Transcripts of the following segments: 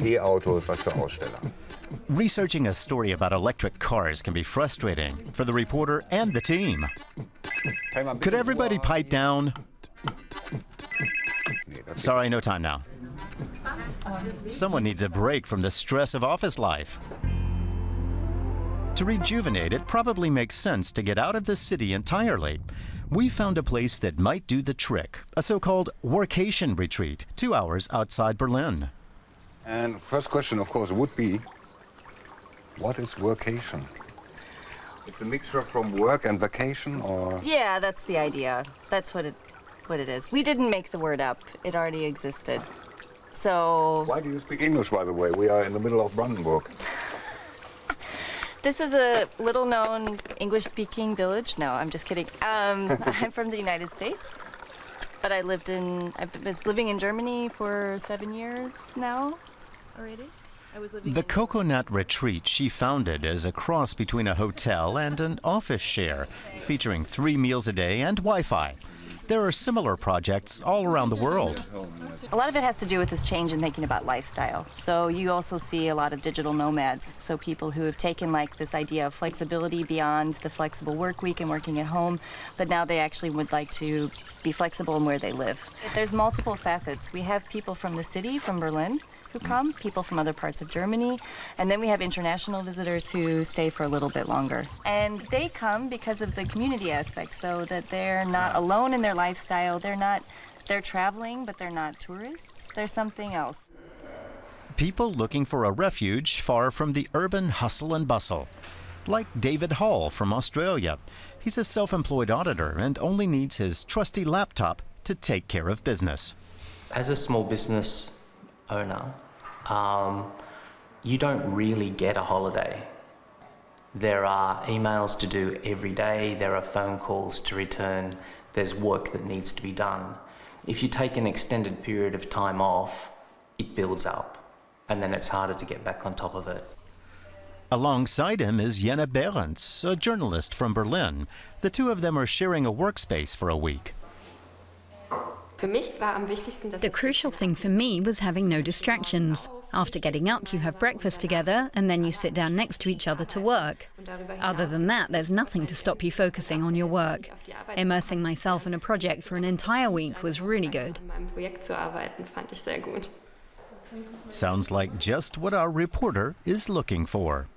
E-Autos was für Aussteller. Researching a story about electric cars can be frustrating for the reporter and the team. Could everybody pipe down? Sorry, no time now. Someone needs a break from the stress of office life. To rejuvenate, it probably makes sense to get out of the city entirely. We found a place that might do the trick, a so-called workation retreat, 2 hours outside Berlin. And first question, of course, would be, what is workation? It's a mixture from work and vacation, or? Yeah, that's the idea. That's what it is. We didn't make the word up. It already existed. So... Why do you speak English, by the way? We are in the middle of Brandenburg. This is a little-known English-speaking village. No, I'm just kidding. I'm from the United States, but I was living in Germany for 7 years now already. The Coconat Retreat she founded is a cross between a hotel and an office share, featuring 3 meals a day and Wi-Fi. There are similar projects all around the world. A lot of it has to do with this change in thinking about lifestyle. So you also see a lot of digital nomads, so people who have taken like this idea of flexibility beyond the flexible work week and working at home, but now they actually would like to be flexible in where they live. There's multiple facets. We have people from the city, from Berlin, who come, people from other parts of Germany, and then we have international visitors who stay for a little bit longer. And they come because of the community aspect, so that they're not alone in their lifestyle. They're traveling, but they're not tourists. They're something else. People looking for a refuge far from the urban hustle and bustle. Like David Hall from Australia. He's a self-employed auditor and only needs his trusty laptop to take care of business. As a small business owner, you don't really get a holiday. There are emails to do every day, there are phone calls to return, there's work that needs to be done. If you take an extended period of time off, it builds up, and then it's harder to get back on top of it. Alongside him is Jenne Behrens, a journalist from Berlin. The two of them are sharing a workspace for a week. The crucial thing for me was having no distractions. After getting up, you have breakfast together, and then you sit down next to each other to work. Other than that, there's nothing to stop you focusing on your work. Immersing myself in a project for an entire week was really good. Sounds like just what our reporter is looking for.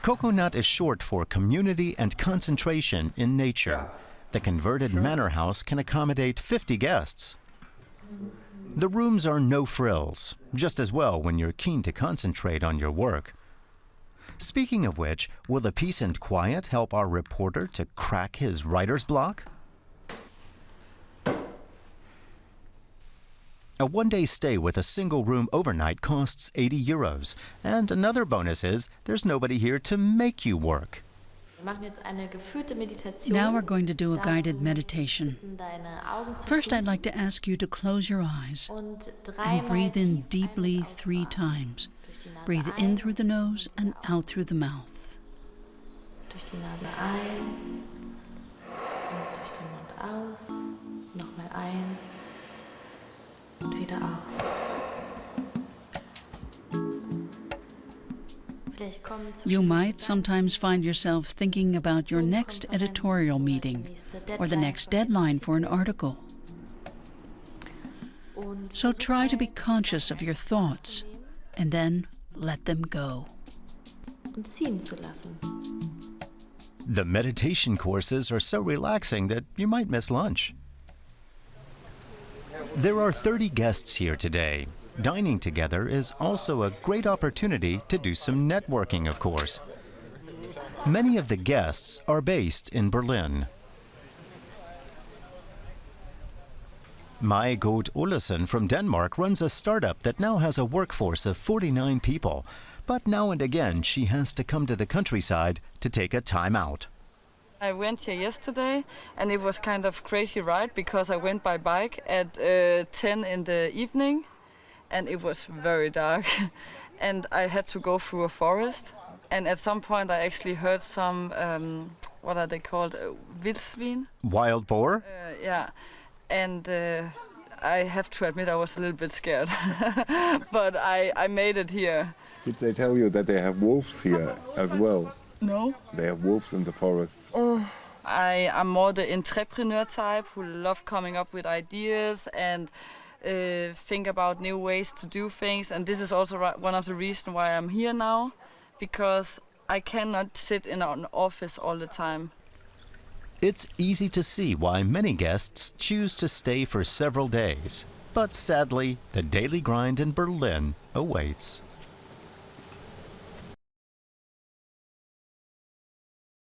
Coconat is short for community and concentration in nature. The converted manor house can accommodate 50 guests. The rooms are no frills, just as well when you're keen to concentrate on your work. Speaking of which, will the peace and quiet help our reporter to crack his writer's block? A one-day stay with a single room overnight costs 80 euros, and another bonus is there's nobody here to make you work. Now we're going to do a guided meditation. First, I'd like to ask you to close your eyes and breathe in deeply 3 times. Breathe in through the nose and out through the mouth. Durch die Nase ein und durch den Mund aus. Nochmal ein und wieder aus. You might sometimes find yourself thinking about your next editorial meeting or the next deadline for an article. So try to be conscious of your thoughts and then let them go. The meditation courses are so relaxing that you might miss lunch. There are 30 guests here today. Dining together is also a great opportunity to do some networking, of course. Many of the guests are based in Berlin. Mai Goth Olesen from Denmark runs a startup that now has a workforce of 49 people. But now and again, she has to come to the countryside to take a time out. I went here yesterday, and it was kind of crazy ride because I went by bike at 10 in the evening. And it was very dark, and I had to go through a forest. And at some point, I actually heard some, what are they called, wildsvin? Wild boar? Yeah, and I have to admit I was a little bit scared, but I made it here. Did they tell you that they have wolves here as well? No. They have wolves in the forest. I am more the entrepreneur type who love coming up with ideas and think about new ways to do things. And this is also one of the reasons why I'm here now, because I cannot sit in an office all the time. It's easy to see why many guests choose to stay for several days. But sadly, the daily grind in Berlin awaits.